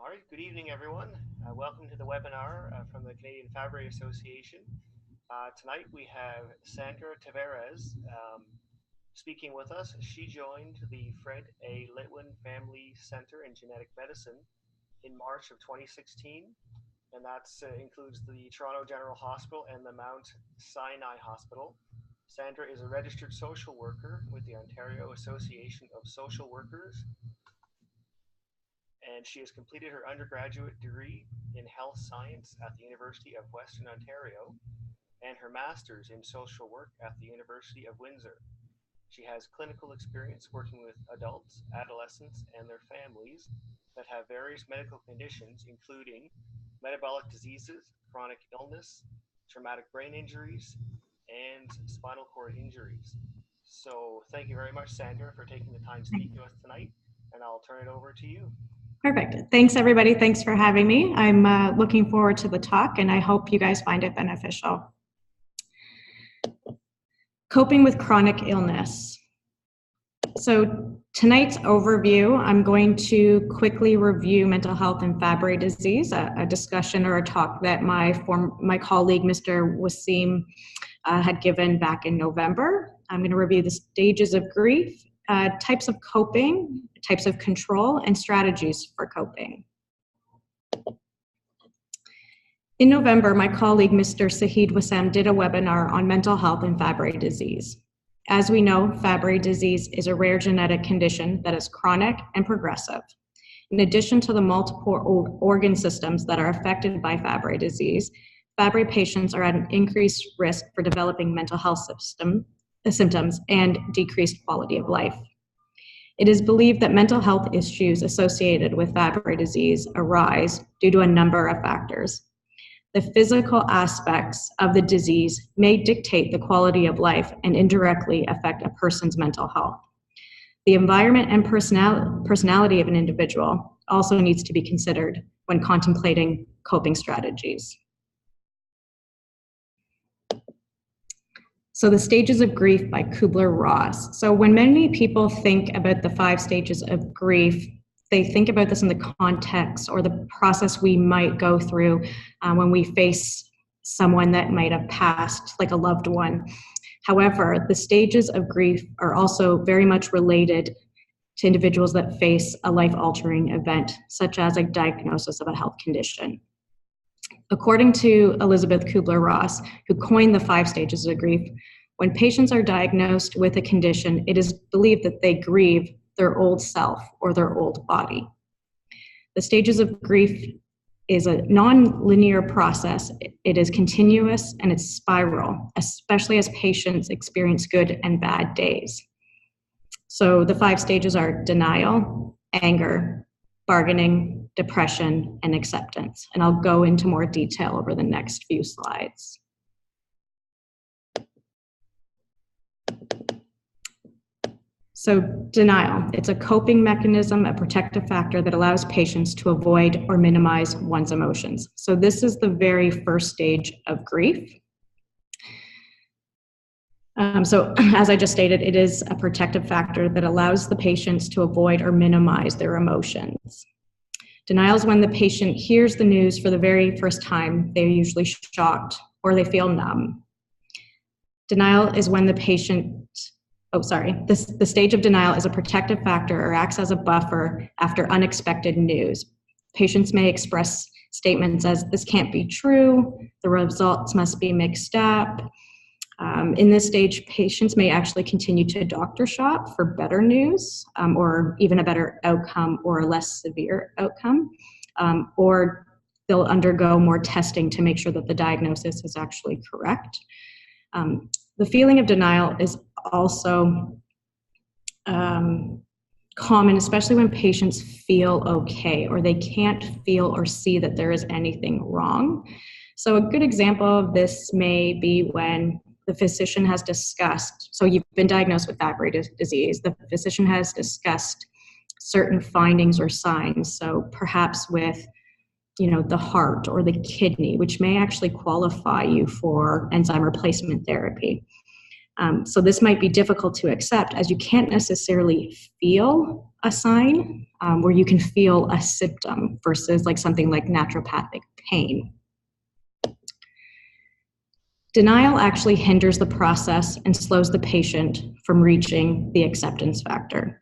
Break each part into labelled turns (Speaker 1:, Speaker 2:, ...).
Speaker 1: All right, good evening, everyone. Welcome to the webinar from the Canadian Fabry Association. Tonight we have Sandra Tavares speaking with us. She joined the Fred A. Litwin Family Center in Genetic Medicine in March of 2016, and that includes the Toronto General Hospital and the Mount Sinai Hospital. Sandra is a registered social worker with the Ontario Association of Social Workers, and she has completed her undergraduate degree in health science at the University of Western Ontario and her master's in social work at the University of Windsor. She has clinical experience working with adults, adolescents, and their families that have various medical conditions, including metabolic diseases, chronic illness, traumatic brain injuries, and spinal cord injuries. So thank you very much, Sandra, for taking the time to speak to us tonight, and I'll turn it over to you.
Speaker 2: Perfect. Thanks, everybody. Thanks for having me. I'm looking forward to the talk, and I hope you guys find it beneficial. Coping with chronic illness. So tonight's overview, I'm going to quickly review mental health and Fabry disease, a discussion or a talk that my colleague, Mr. Wasim, had given back in November. I'm going to review the stages of grief, types of coping, types of control, and strategies for coping. In November, my colleague, Mr. Sahid Wasim, did a webinar on mental health and Fabry disease. As we know, Fabry disease is a rare genetic condition that is chronic and progressive. In addition to the multiple organ systems that are affected by Fabry disease, Fabry patients are at an increased risk for developing mental health symptoms and decreased quality of life. It is believed that mental health issues associated with Fabry disease arise due to a number of factors. The physical aspects of the disease may dictate the quality of life and indirectly affect a person's mental health. The environment and personality of an individual also needs to be considered when contemplating coping strategies. So the stages of grief by Kubler-Ross. So when many people think about the 5 stages of grief, they think about this in the context or the process we might go through when we face someone that might have passed, like a loved one. However, the stages of grief are also very much related to individuals that face a life-altering event, such as a diagnosis of a health condition. According to Elizabeth Kubler-Ross, who coined the 5 stages of grief, when patients are diagnosed with a condition, it is believed that they grieve their old self or their old body. The stages of grief is a non-linear process. It is continuous and it's spiral, especially as patients experience good and bad days. So the 5 stages are denial, anger, bargaining, depression, and acceptance. And I'll go into more detail over the next few slides. So denial, it's a coping mechanism, a protective factor that allows patients to avoid or minimize one's emotions. So this is the very first stage of grief. So as I just stated, it is a protective factor that allows the patients to avoid or minimize their emotions. Denial is when the patient hears the news for the very first time. They're usually shocked or they feel numb. Denial is when the patient, the stage of denial is a protective factor or acts as a buffer after unexpected news. Patients may express statements as, "This can't be true," "The results must be mixed up." In this stage, patients may actually continue to doctor shop for better news or even a better outcome or a less severe outcome, or they'll undergo more testing to make sure that the diagnosis is actually correct. The feeling of denial is also common, especially when patients feel okay or they can't feel or see that there is anything wrong. So a good example of this may be when the physician has discussed, so you've been diagnosed with Fabry disease, the physician has discussed certain findings or signs, so perhaps with the heart or the kidney, which may actually qualify you for enzyme replacement therapy. So this might be difficult to accept as you can't necessarily feel a sign, where you can feel a symptom versus like something like naturopathic pain. Denial actually hinders the process and slows the patient from reaching the acceptance factor.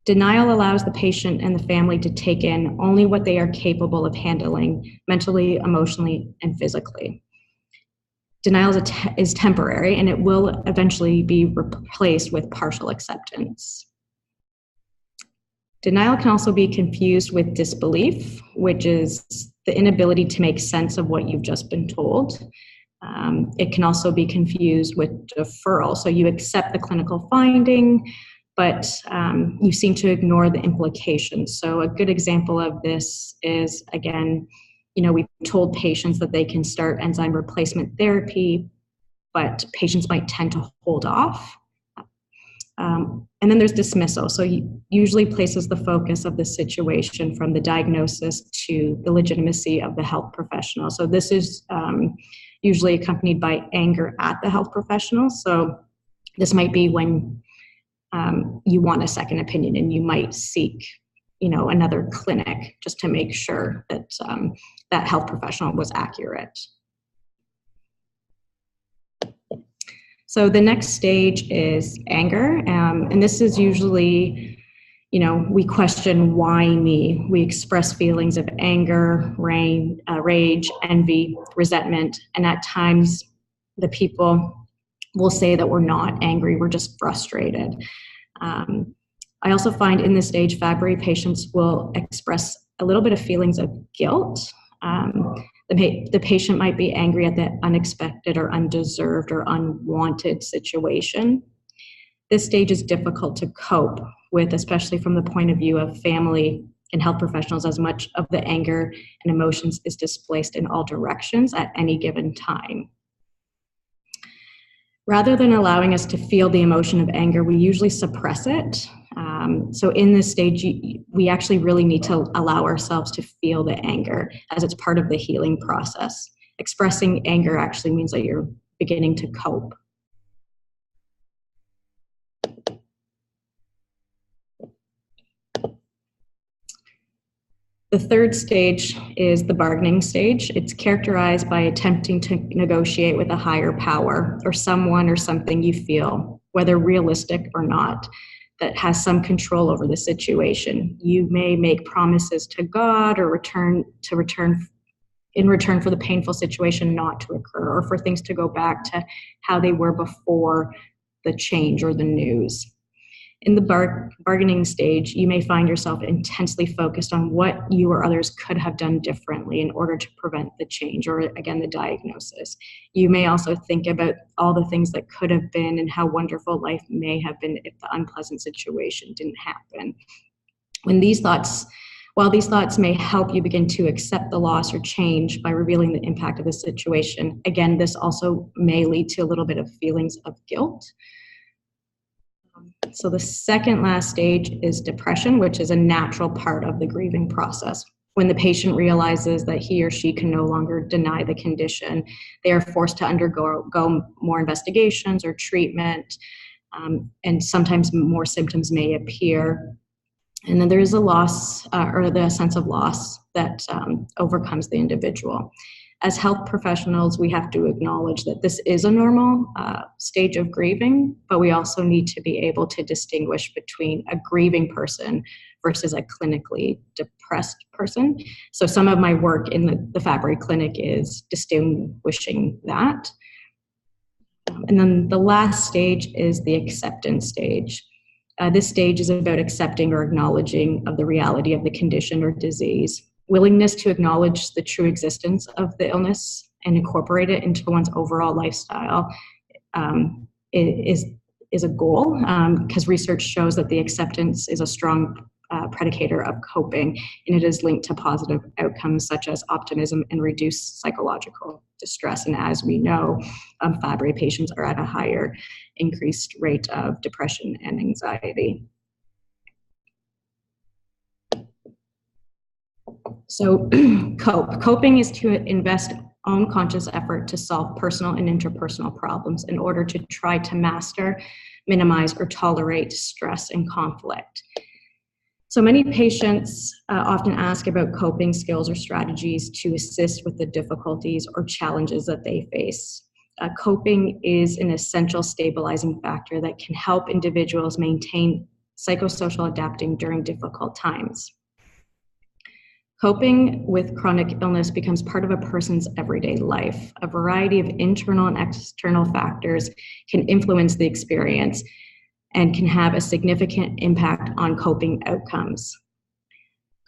Speaker 2: Denial allows the patient and the family to take in only what they are capable of handling mentally, emotionally, and physically. Denial is temporary, and it will eventually be replaced with partial acceptance. Denial can also be confused with disbelief, which is the inability to make sense of what you've just been told. It can also be confused with deferral. So you accept the clinical finding, but you seem to ignore the implications. So a good example of this is, again, we've told patients that they can start enzyme replacement therapy, but patients might tend to hold off. And then there's dismissal. So usually places the focus of the situation from the diagnosis to the legitimacy of the health professional. So this is usually accompanied by anger at the health professional. So this might be when you want a second opinion and you might seek, another clinic just to make sure that that health professional was accurate. So the next stage is anger, and this is usually, we question why me. We express feelings of anger, rage, envy, resentment, and at times the people will say that we're not angry, we're just frustrated. I also find in this stage, Fabry patients will express a little bit of feelings of guilt. The patient might be angry at the unexpected or undeserved or unwanted situation. This stage is difficult to cope with, especially from the point of view of family and health professionals, as much of the anger and emotions is displaced in all directions at any given time. Rather than allowing us to feel the emotion of anger, we usually suppress it. So in this stage, we actually really need to allow ourselves to feel the anger as it's part of the healing process. Expressing anger actually means that you're beginning to cope. The third stage is the bargaining stage. It's characterized by attempting to negotiate with a higher power or someone or something you feel, whether realistic or not, that has some control over the situation. You may make promises to God or in return for the painful situation not to occur, or for things to go back to how they were before the change or the news. In the bargaining stage, you may find yourself intensely focused on what you or others could have done differently in order to prevent the change or, again, the diagnosis. You may also think about all the things that could have been and how wonderful life may have been if the unpleasant situation didn't happen. While these thoughts may help you begin to accept the loss or change by revealing the impact of the situation, again, this also may lead to a little bit of feelings of guilt. So the second last stage is depression, which is a natural part of the grieving process. When the patient realizes that he or she can no longer deny the condition, they are forced to undergo more investigations or treatment, and sometimes more symptoms may appear. And then there is a loss or the sense of loss that overcomes the individual. As health professionals, we have to acknowledge that this is a normal stage of grieving, but we also need to be able to distinguish between a grieving person versus a clinically depressed person. So some of my work in the Fabry clinic is distinguishing that. And then the last stage is the acceptance stage. This stage is about accepting or acknowledging of the reality of the condition or disease. Willingness to acknowledge the true existence of the illness and incorporate it into one's overall lifestyle is a goal, because research shows that the acceptance is a strong predicator of coping, and it is linked to positive outcomes such as optimism and reduced psychological distress. And as we know, Fabry patients are at a higher increased rate of depression and anxiety. So coping is to invest own conscious effort to solve personal and interpersonal problems in order to try to master, minimize, or tolerate stress and conflict. So many patients often ask about coping skills or strategies to assist with the difficulties or challenges that they face. Coping is an essential stabilizing factor that can help individuals maintain psychosocial adapting during difficult times. Coping with chronic illness becomes part of a person's everyday life. A variety of internal and external factors can influence the experience and can have a significant impact on coping outcomes.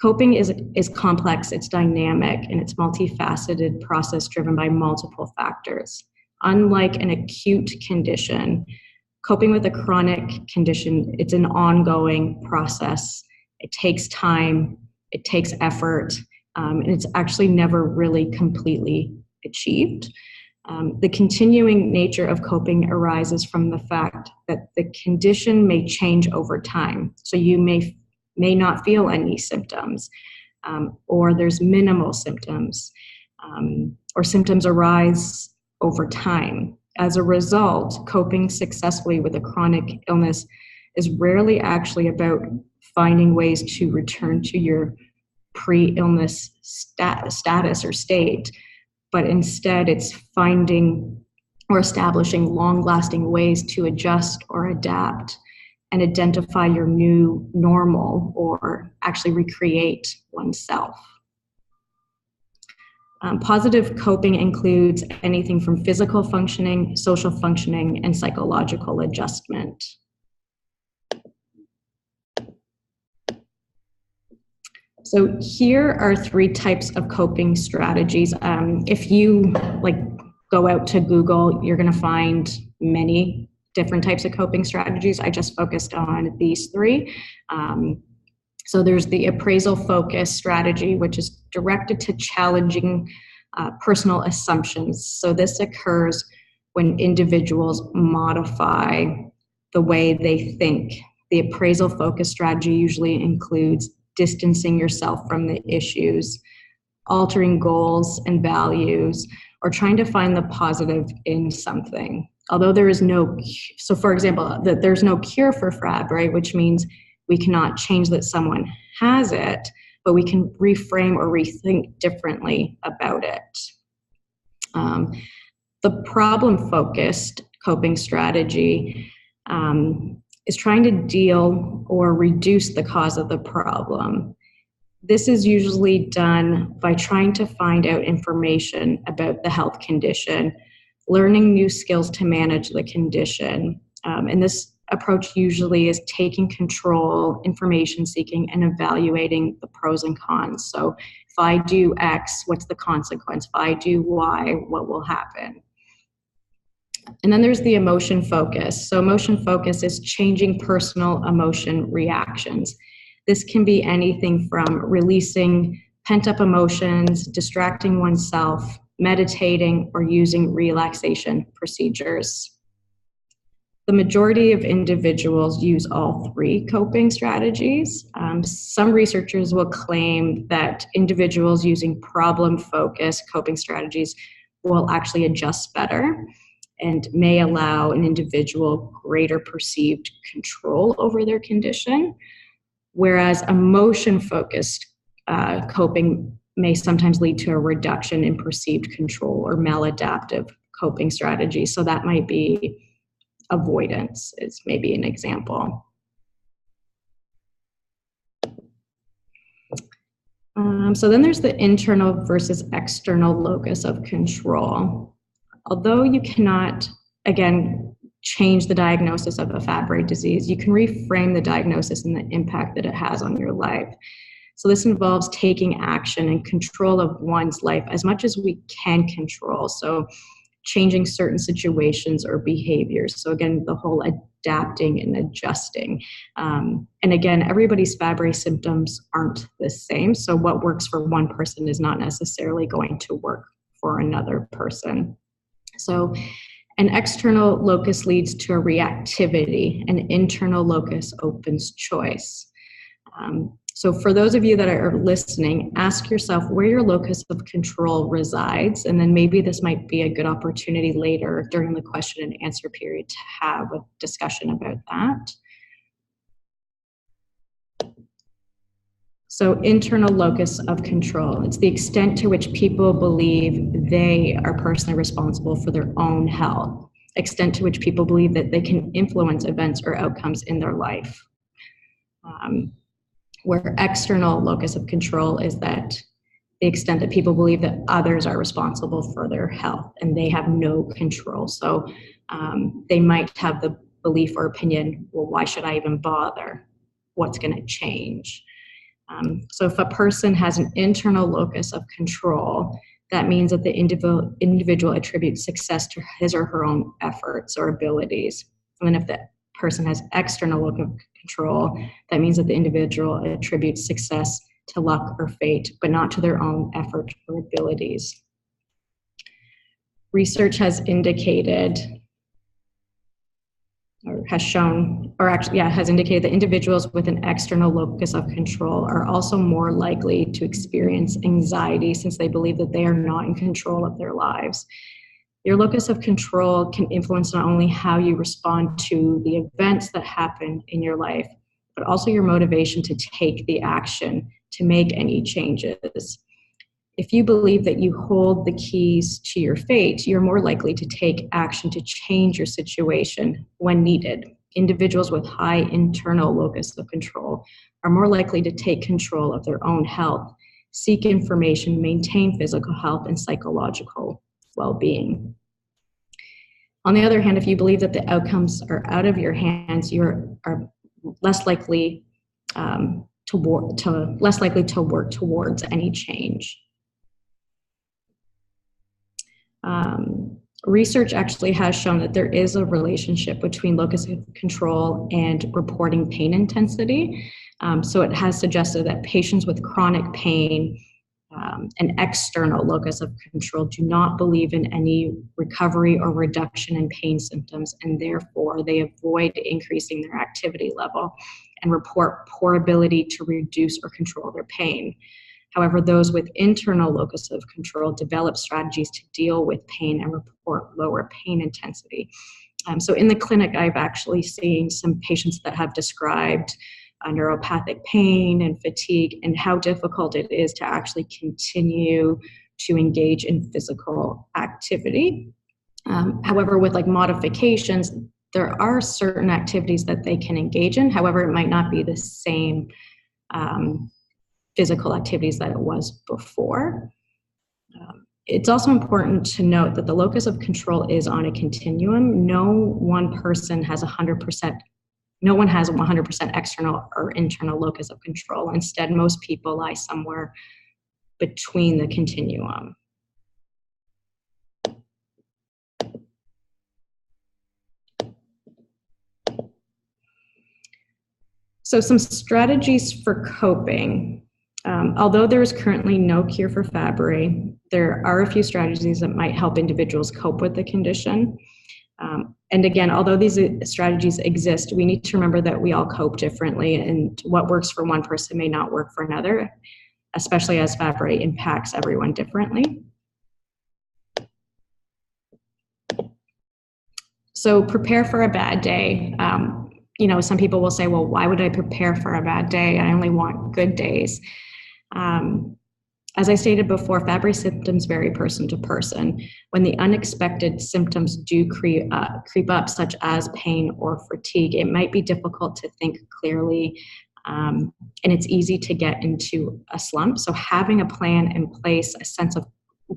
Speaker 2: Coping is complex, it's dynamic, and it's multifaceted process driven by multiple factors. Unlike an acute condition, coping with a chronic condition, it's an ongoing process. It takes time, it takes effort, and it's actually never really completely achieved. The continuing nature of coping arises from the fact that the condition may change over time. So you may not feel any symptoms, or there's minimal symptoms, or symptoms arise over time. As a result, coping successfully with a chronic illness is rarely actually about finding ways to return to your pre-illness status or state, but instead it's finding or establishing long-lasting ways to adjust or adapt and identify your new normal or actually recreate oneself. Positive coping includes anything from physical functioning, social functioning, and psychological adjustment. So here are 3 types of coping strategies. If you go out to Google, you're going to find many different types of coping strategies. I just focused on these 3. So there's the appraisal focus strategy, which is directed to challenging personal assumptions. So this occurs when individuals modify the way they think. The appraisal focus strategy usually includes distancing yourself from the issues, altering goals and values, or trying to find the positive in something. Although there is so for example, that there's no cure for Fabry, which means we cannot change that someone has it, but we can reframe or rethink differently about it. The problem-focused coping strategy is trying to deal or reduce the cause of the problem. This is usually done by trying to find out information about the health condition, learning new skills to manage the condition, and this approach usually is taking control, information seeking, and evaluating the pros and cons. So if I do X, what's the consequence? If I do Y, what will happen? And then there's the emotion focus. So emotion focus is changing personal emotion reactions. This can be anything from releasing pent-up emotions, distracting oneself, meditating, or using relaxation procedures. The majority of individuals use all 3 coping strategies. Some researchers will claim that individuals using problem-focused coping strategies will actually adjust better and may allow an individual greater perceived control over their condition, whereas emotion-focused coping may sometimes lead to a reduction in perceived control or maladaptive coping strategies. So that might be avoidance is maybe an example. So then there's the internal versus external locus of control. Although you cannot, again, change the diagnosis of a Fabry disease, you can reframe the diagnosis and the impact that it has on your life. So this involves taking action and control of one's life as much as we can control. So changing certain situations or behaviors. So again, the whole adapting and adjusting. And again, everybody's Fabry symptoms aren't the same. So what works for one person is not necessarily going to work for another person. So an external locus leads to a reactivity. An internal locus opens choice. So for those of you that are listening, ask yourself where your locus of control resides, and then maybe this might be a good opportunity later during the question and answer period to have a discussion about that. So internal locus of control, it's the extent to which people believe they are personally responsible for their own health, extent to which people believe that they can influence events or outcomes in their life. Where external locus of control is that the extent that people believe that others are responsible for their health and they have no control. So they might have the belief or opinion, well, why should I even bother? What's going to change? So if a person has an internal locus of control, that means that the individual attributes success to his or her own efforts or abilities. And then if the person has external locus of control, that means that the individual attributes success to luck or fate, but not to their own effort or abilities. Research has indicated, or has shown, or actually, has indicated that individuals with an external locus of control are also more likely to experience anxiety since they believe that they are not in control of their lives. Your locus of control can influence not only how you respond to the events that happen in your life, but also your motivation to take the action to make any changes. If you believe that you hold the keys to your fate, you're more likely to take action to change your situation when needed. Individuals with high internal locus of control are more likely to take control of their own health, seek information, maintain physical health and psychological well-being. On the other hand, if you believe that the outcomes are out of your hands, you are less likely to work towards any change. Research actually has shown that there is a relationship between locus of control and reporting pain intensity. So it has suggested that patients with chronic pain and external locus of control do not believe in any recovery or reduction in pain symptoms, and therefore they avoid increasing their activity level and report poor ability to reduce or control their pain. However, those with internal locus of control develop strategies to deal with pain and report lower pain intensity. So in the clinic, I've actually seen some patients that have described neuropathic pain and fatigue and how difficult it is to actually continue to engage in physical activity. However, with like modifications, there are certain activities that they can engage in. However, it might not be the same physical activities that it was before. It's also important to note that the locus of control is on a continuum. No one has 100% external or internal locus of control. Instead, most people lie somewhere between the continuum. So some strategies for coping. Although there is currently no cure for Fabry, there are a few strategies that might help individuals cope with the condition. And again, although these strategies exist, we need to remember that we all cope differently, and what works for one person may not work for another, especially as Fabry impacts everyone differently. So prepare for a bad day. Some people will say, well, why would I prepare for a bad day? I only want good days. As I stated before, Fabry symptoms vary person to person. When the unexpected symptoms do creep up, such as pain or fatigue, it might be difficult to think clearly, and it's easy to get into a slump. So having a plan in place,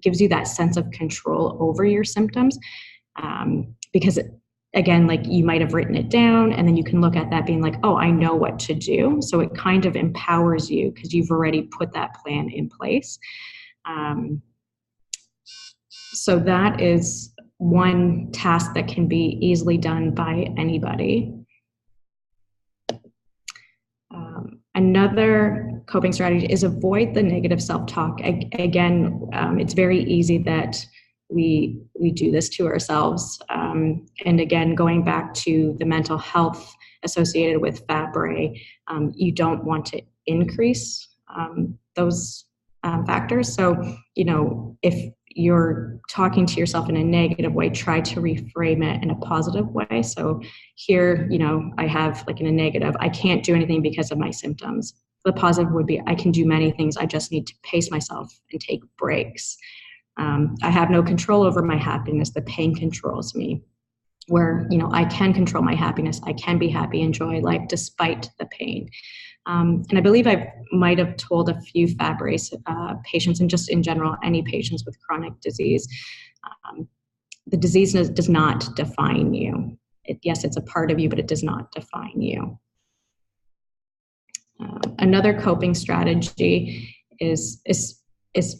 Speaker 2: gives you that sense of control over your symptoms, because again, like you might have written it down and then you can look at that being like, oh, I know what to do. So it kind of empowers you because you've already put that plan in place. So that is one task that can be easily done by anybody. Another coping strategy is avoid the negative self-talk. Again, it's very easy that we do this to ourselves. And again, going back to the mental health associated with Fabry, you don't want to increase those factors. So, if you're talking to yourself in a negative way, try to reframe it in a positive way. So here, I have like in a negative, I can't do anything because of my symptoms. The positive would be, I can do many things. I just need to pace myself and take breaks. I have no control over my happiness. The pain controls me. Where, I can control my happiness. I can be happy, enjoy life despite the pain. And I believe I might have told a few Fabry patients, and just in general, any patients with chronic disease, the disease does not define you. Yes, it's a part of you, but it does not define you. Another coping strategy is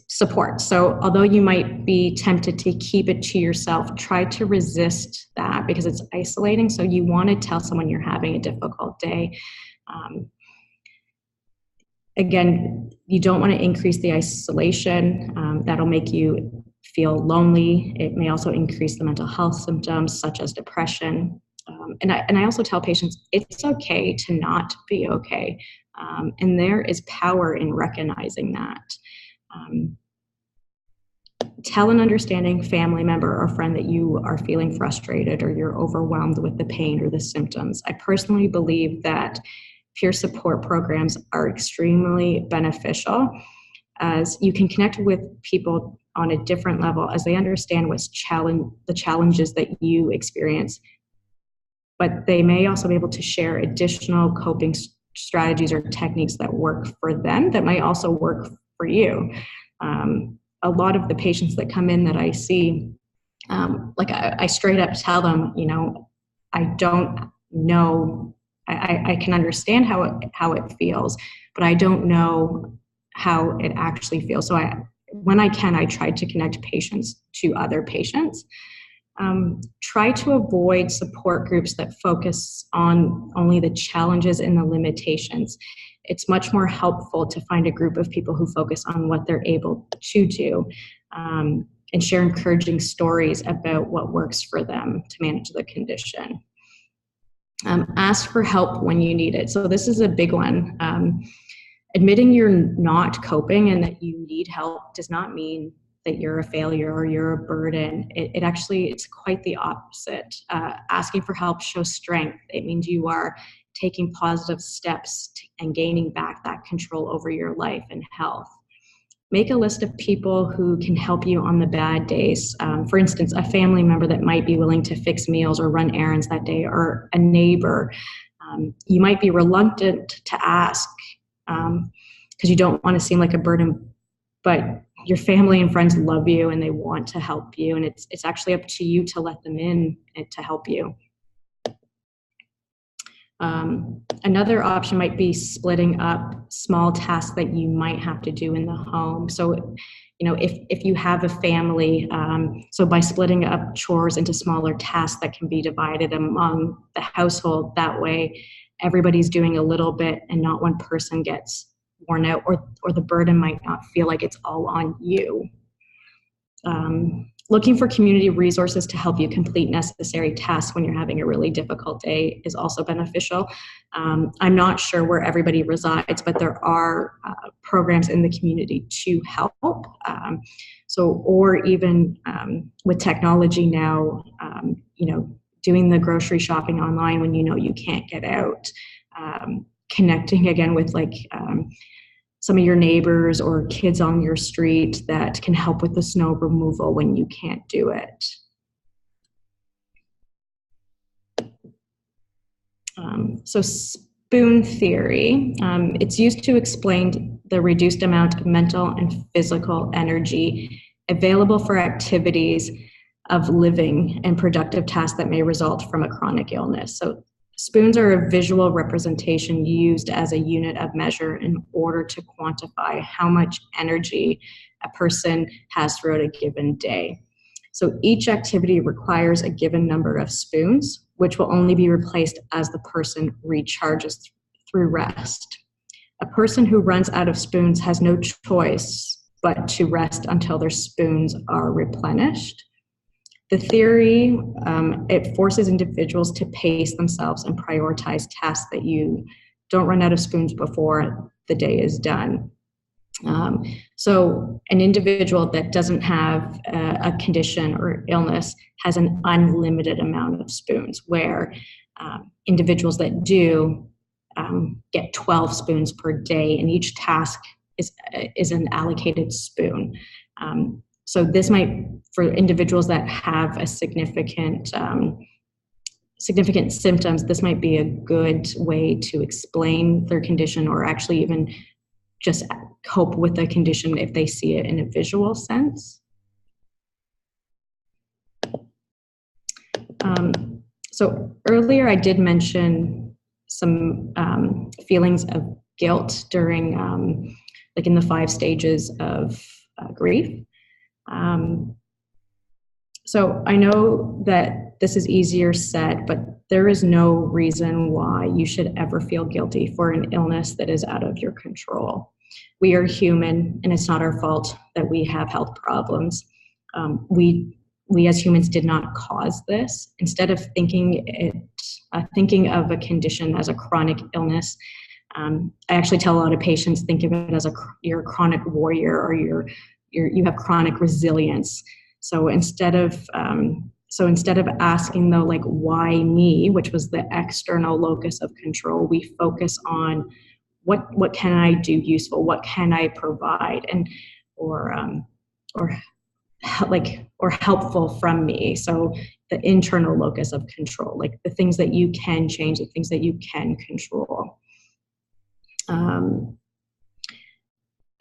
Speaker 2: support. So although you might be tempted to keep it to yourself, try to resist that because it's isolating. So you want to tell someone you're having a difficult day. Again, you don't want to increase the isolation. That'll make you feel lonely. It may also increase the mental health symptoms such as depression. And I also tell patients it's okay to not be okay. And there is power in recognizing that. Tell an understanding family member or friend that you are feeling frustrated or you're overwhelmed with the pain or the symptoms. I personally believe that peer support programs are extremely beneficial as you can connect with people on a different level as they understand the challenges that you experience. But they may also be able to share additional coping strategies or techniques that work for them that might also work for you. A lot of the patients that come in that I see, I straight up tell them, I don't know, I can understand how it feels, but I don't know how it actually feels. So when I can, I try to connect patients to other patients. Try to avoid support groups that focus on only the challenges and the limitations. It's much more helpful to find a group of people who focus on what they're able to do and share encouraging stories about what works for them to manage the condition. Ask for help when you need it. So this is a big one. Admitting you're not coping and that you need help does not mean that you're a failure or you're a burden. It's quite the opposite. Asking for help shows strength. It means you are taking positive steps and gaining back that control over your life and health. Make a list of people who can help you on the bad days. For instance, a family member that might be willing to fix meals or run errands that day, or a neighbor. You might be reluctant to ask because you don't want to seem like a burden, but your family and friends love you and they want to help you, and it's actually up to you to let them in and to help you. Another option might be splitting up small tasks that you might have to do in the home. So, if you have a family, so by splitting up chores into smaller tasks that can be divided among the household, that way everybody's doing a little bit and not one person gets worn out, or the burden might not feel like it's all on you. Looking for community resources to help you complete necessary tasks when you're having a really difficult day is also beneficial. I'm not sure where everybody resides, but there are programs in the community to help. Or even with technology now, doing the grocery shopping online when you can't get out, connecting again with some of your neighbors or kids on your street that can help with the snow removal when you can't do it. So spoon theory, it's used to explain the reduced amount of mental and physical energy available for activities of living and productive tasks that may result from a chronic illness. So spoons are a visual representation used as a unit of measure in order to quantify how much energy a person has throughout a given day. So each activity requires a given number of spoons, which will only be replaced as the person recharges through rest. A person who runs out of spoons has no choice but to rest until their spoons are replenished. The theory, it forces individuals to pace themselves and prioritize tasks that you don't run out of spoons before the day is done. So an individual that doesn't have a condition or illness has an unlimited amount of spoons, where individuals that do get 12 spoons per day, and each task is an allocated spoon. So this might, for individuals that have a significant symptoms, this might be a good way to explain their condition, or actually even just cope with the condition if they see it in a visual sense. So earlier I did mention some feelings of guilt during, like in the 5 stages of grief. So I know that this is easier said, but there is no reason why you should ever feel guilty for an illness that is out of your control. We are human, and it's not our fault that we have health problems. We as humans did not cause this. Instead of thinking of a condition as a chronic illness, I actually tell a lot of patients, think of it as you're a chronic warrior, or you have chronic resilience. So instead of asking though, like, why me, which was the external locus of control, we focus on what can I do useful, what can I provide, and or helpful from me. So the internal locus of control, like the things that you can change, the things that you can control.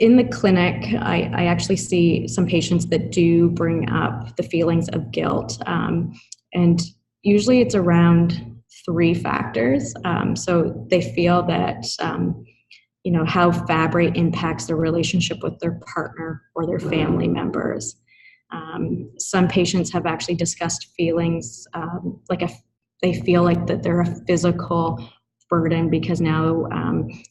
Speaker 2: In the clinic, I actually see some patients that do bring up the feelings of guilt. And usually it's around 3 factors. So they feel that, how fab rate impacts their relationship with their partner or their family members. Some patients have actually discussed feelings they feel like that they're a physical burden because now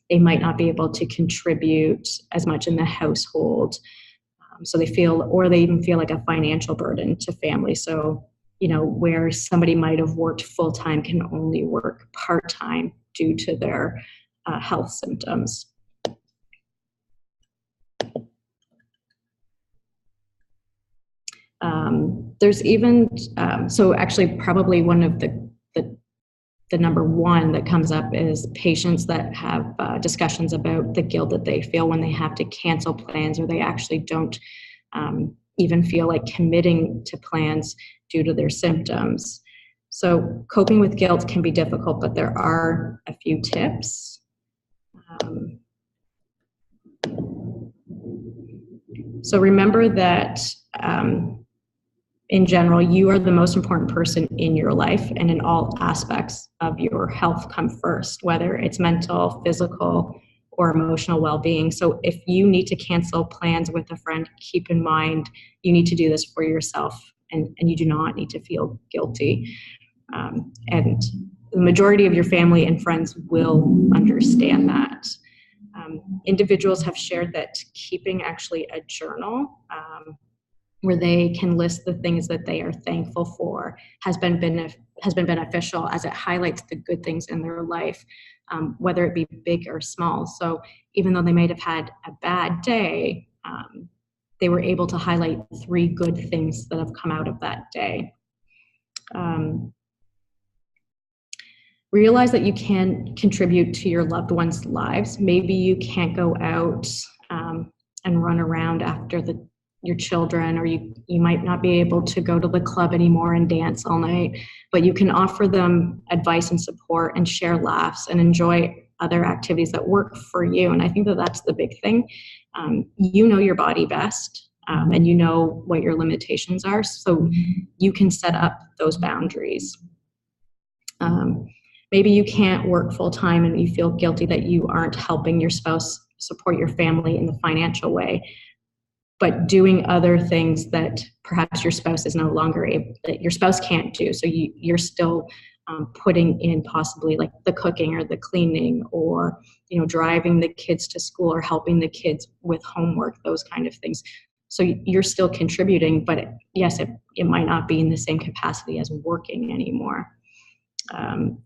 Speaker 2: they might not be able to contribute as much in the household. So they even feel like a financial burden to family. So, where somebody might have worked full-time can only work part-time due to their health symptoms. There's even, so actually probably one of the number one that comes up is patients that have discussions about the guilt that they feel when they have to cancel plans, or they actually don't even feel like committing to plans due to their symptoms. So coping with guilt can be difficult, but there are a few tips. So remember that in general, you are the most important person in your life, and in all aspects of your health come first, whether it's mental, physical, or emotional well-being. So if you need to cancel plans with a friend, keep in mind you need to do this for yourself, and you do not need to feel guilty. And the majority of your family and friends will understand that. Individuals have shared that keeping actually a journal where they can list the things that they are thankful for has been beneficial, as it highlights the good things in their life, whether it be big or small. So even though they might have had a bad day, they were able to highlight 3 good things that have come out of that day. Realize that you can contribute to your loved ones' lives. Maybe you can't go out and run around after your children, or you might not be able to go to the club anymore and dance all night, but you can offer them advice and support and share laughs and enjoy other activities that work for you. And I think that that's the big thing. You know your body best, and you know what your limitations are, so you can set up those boundaries. Maybe you can't work full time and you feel guilty that you aren't helping your spouse support your family in the financial way, but doing other things that perhaps your spouse is no longer able, that your spouse can't do. So you're still putting in possibly like the cooking or the cleaning, or, driving the kids to school or helping the kids with homework, those kind of things. So you're still contributing, but yes, it might not be in the same capacity as working anymore.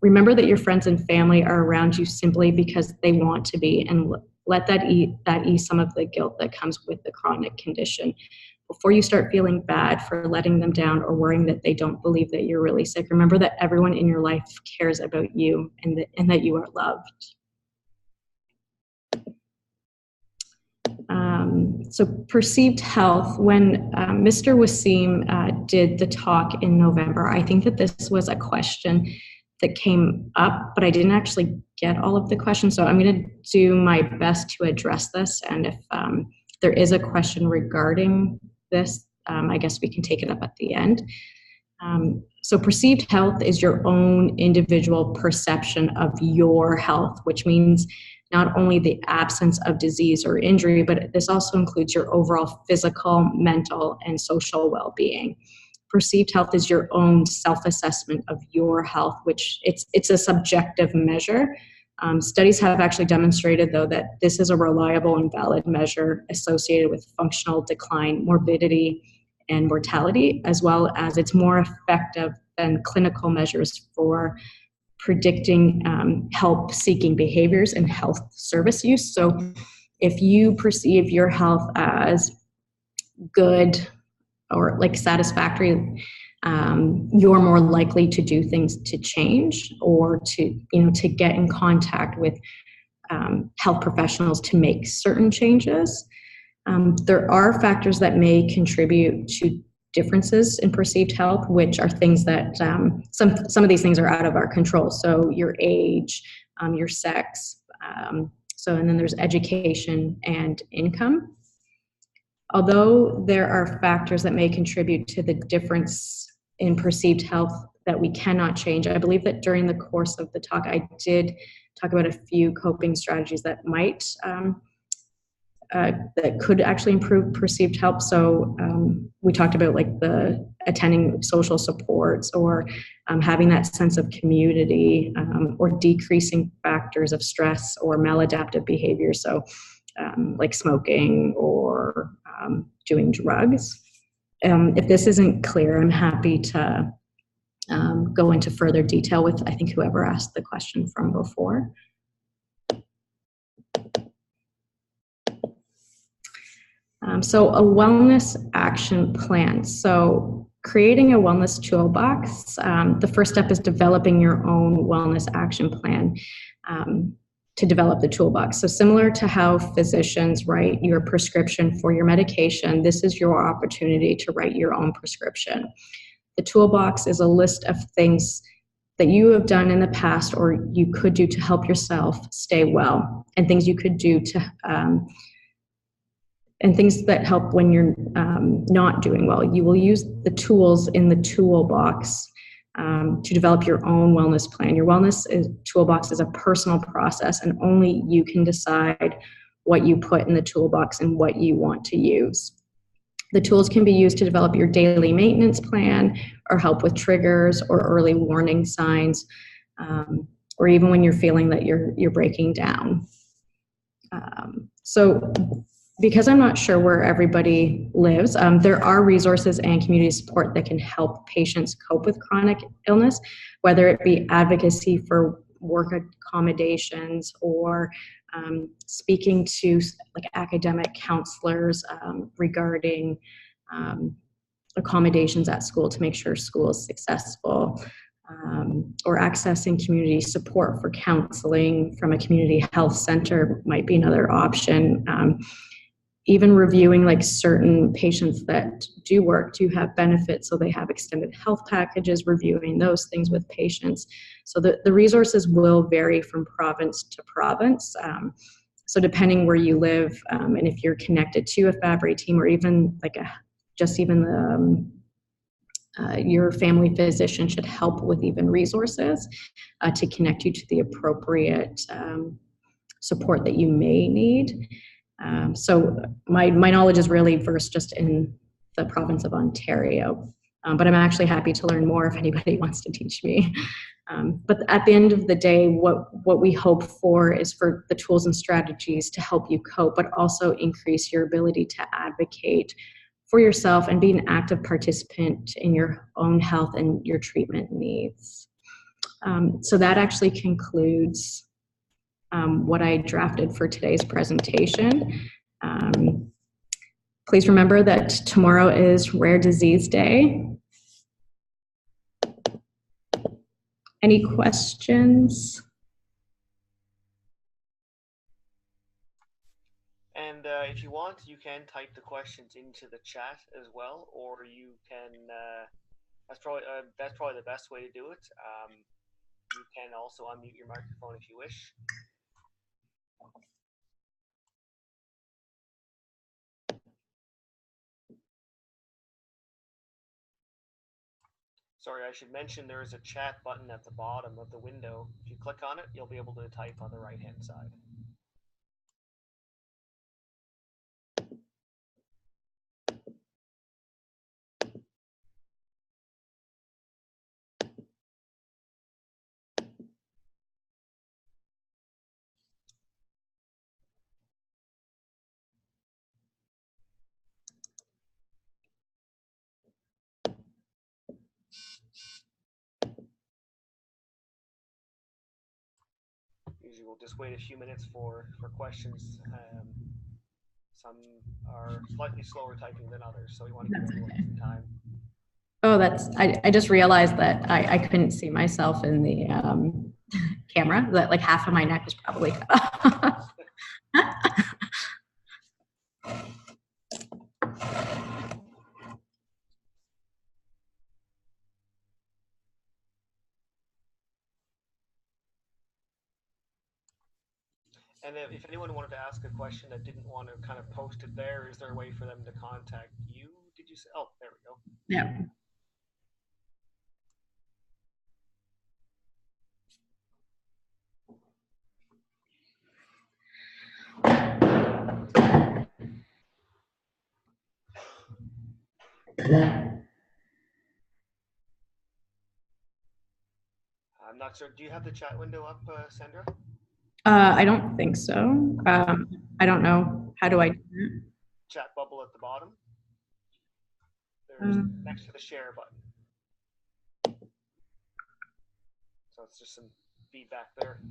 Speaker 2: Remember that your friends and family are around you simply because they want to be, and let that ease some of the guilt that comes with the chronic condition. Before you start feeling bad for letting them down or worrying that they don't believe that you're really sick, remember that everyone in your life cares about you and that you are loved. So perceived health, when Mr. Wasim did the talk in November, I think that this was a question that came up, but I didn't actually get all of the questions. So I'm going to do my best to address this. And if there is a question regarding this, I guess we can take it up at the end. So perceived health is your own individual perception of your health, which means not only the absence of disease or injury, but this also includes your overall physical, mental, and social well-being. Perceived health is your own self-assessment of your health, which it's a subjective measure. Studies have actually demonstrated, though, that this is a reliable and valid measure associated with functional decline, morbidity, and mortality, as well as it's more effective than clinical measures for predicting help-seeking behaviors and health service use. So if you perceive your health as good or like satisfactory, you're more likely to do things to change or to get in contact with health professionals to make certain changes. There are factors that may contribute to differences in perceived health, which are things that some of these things are out of our control. So your age, your sex, and then there's education and income. Although there are factors that may contribute to the difference in perceived health that we cannot change, I believe that during the course of the talk, I did talk about a few coping strategies that might that could actually improve perceived health. So we talked about like the attending social supports or having that sense of community or decreasing factors of stress or maladaptive behavior. So like smoking or doing drugs. If this isn't clear, I'm happy to go into further detail with, I think, whoever asked the question from before. So a wellness action plan. So creating a wellness toolbox, the first step is developing your own wellness action plan to develop the toolbox. So similar to how physicians write your prescription for your medication, this is your opportunity to write your own prescription. The toolbox is a list of things that you have done in the past or you could do to help yourself stay well, and things you could do to and things that help when you're not doing well. You will use the tools in the toolbox to develop your own wellness plan. Your toolbox is a personal process, and only you can decide what you put in the toolbox and what you want to use. The tools can be used to develop your daily maintenance plan or help with triggers or early warning signs, or even when you're feeling that you're breaking down. So because I'm not sure where everybody lives, there are resources and community support that can help patients cope with chronic illness, whether it be advocacy for work accommodations or speaking to like academic counselors regarding accommodations at school to make sure school is successful, or accessing community support for counseling from a community health center might be another option. Even reviewing like certain patients that do have benefits, so they have extended health packages, reviewing those things with patients. So the resources will vary from province to province. So depending where you live, and if you're connected to a Fabry team or even like your family physician should help with even resources to connect you to the appropriate support that you may need. So my knowledge is really versed just in the province of Ontario, but I'm actually happy to learn more if anybody wants to teach me. But at the end of the day, what we hope for is for the tools and strategies to help you cope, but also increase your ability to advocate for yourself and be an active participant in your own health and your treatment needs. So that actually concludes what I drafted for today's presentation. Please remember that tomorrow is Rare Disease Day. Any questions?
Speaker 1: And if you want, you can type the questions into the chat as well, or you can. That's probably the best way to do it. You can also unmute your microphone if you wish. Sorry, I should mention there is a chat button at the bottom of the window. If you click on it, you'll be able to type on the right-hand side. Usually we'll just wait a few minutes for questions. Some are slightly slower typing than others, so we want to give everyone some time.
Speaker 2: Oh, I just realized that I couldn't see myself in the camera, that like half of my neck was probably cut off.
Speaker 1: And if anyone wanted to ask a question that didn't want to kind of post it there, is there a way for them to contact you? Did you say? Oh, there we go.
Speaker 2: Yeah.
Speaker 1: I'm not sure. Do you have the chat window up, Sandra?
Speaker 2: I don't think so. I don't know. How do I do that?
Speaker 1: Chat bubble at the bottom. There's next to the share button. So it's just some feedback there.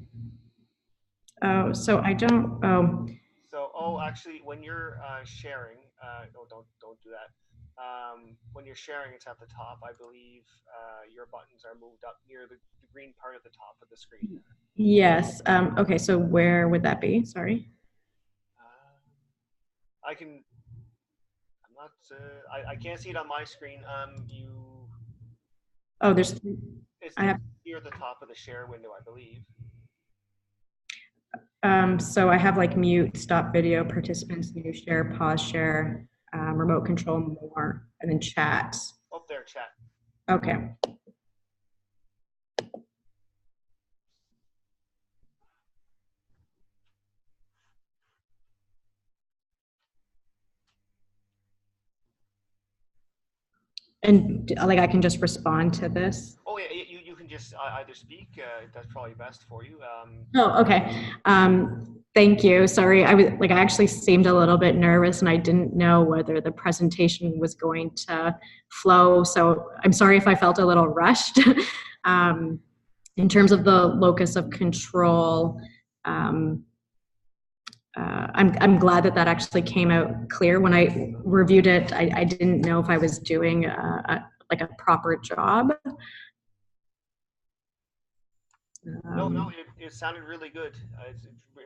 Speaker 2: Oh, so I don't. Oh.
Speaker 1: So, actually, when you're sharing, no, don't do that. When you're sharing, it's at the top. I believe your buttons are moved up near the green part at the top of the screen.
Speaker 2: Yes. Okay. So where would that be? Sorry.
Speaker 1: I can. I'm not. I can't see it on my screen. You.
Speaker 2: Oh, there's.
Speaker 1: It's
Speaker 2: I have.
Speaker 1: near the top of the share window, I believe.
Speaker 2: So I have like mute, stop video, participants, new share, pause share, remote control, more, and then chat.
Speaker 1: Oh, there, chat.
Speaker 2: Okay. And like I can just respond to this.
Speaker 1: Oh yeah, you can just either speak. That's probably best for you.
Speaker 2: Oh, okay. Thank you. Sorry, I actually seemed a little bit nervous, and I didn't know whether the presentation was going to flow. So I'm sorry if I felt a little rushed. In terms of the locus of control, I'm glad that actually came out clear. When I reviewed it, I didn't know if I was doing like a proper job.
Speaker 1: No, it sounded really good. It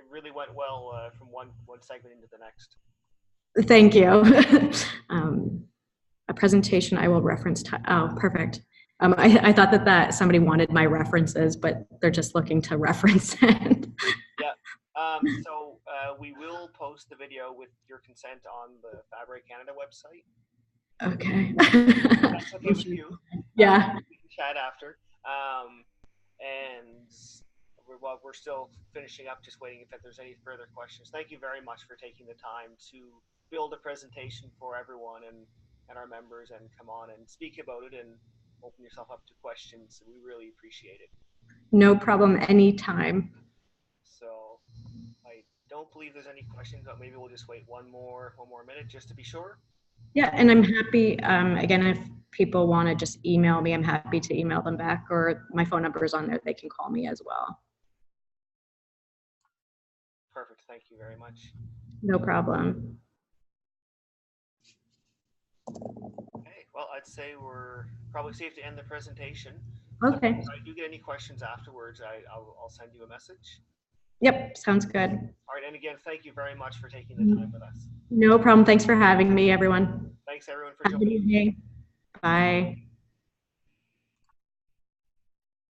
Speaker 1: really went well from one segment into the next.
Speaker 2: Thank you. A presentation I will reference. Oh, perfect. I thought that somebody wanted my references, but they're just looking to reference it.
Speaker 1: Yeah. So we will post the video with your consent on the Fabre Canada website.
Speaker 2: Okay.
Speaker 1: That's okay with you.
Speaker 2: Yeah.
Speaker 1: We can chat after. And we're still finishing up, just waiting if there's any further questions. Thank you very much for taking the time to build a presentation for everyone and our members, and come on and speak about it and open yourself up to questions. We really appreciate it.
Speaker 2: No problem, anytime.
Speaker 1: So I don't believe there's any questions, but maybe we'll just wait one more minute just to be sure.
Speaker 2: Yeah, and I'm happy, again, if people want to just email me, I'm happy to email them back, or my phone number is on there. They can call me as well.
Speaker 1: Perfect. Thank you very much.
Speaker 2: No problem.
Speaker 1: Okay, well, I'd say we're probably safe to end the presentation.
Speaker 2: Okay.
Speaker 1: If I do get any questions afterwards, I'll send you a message.
Speaker 2: Yep, sounds good.
Speaker 1: All right, and again, thank you very much for taking the time with us.
Speaker 2: No problem. Thanks for having me, everyone.
Speaker 1: Thanks everyone for
Speaker 2: Have a good
Speaker 1: joining.
Speaker 2: evening. Bye.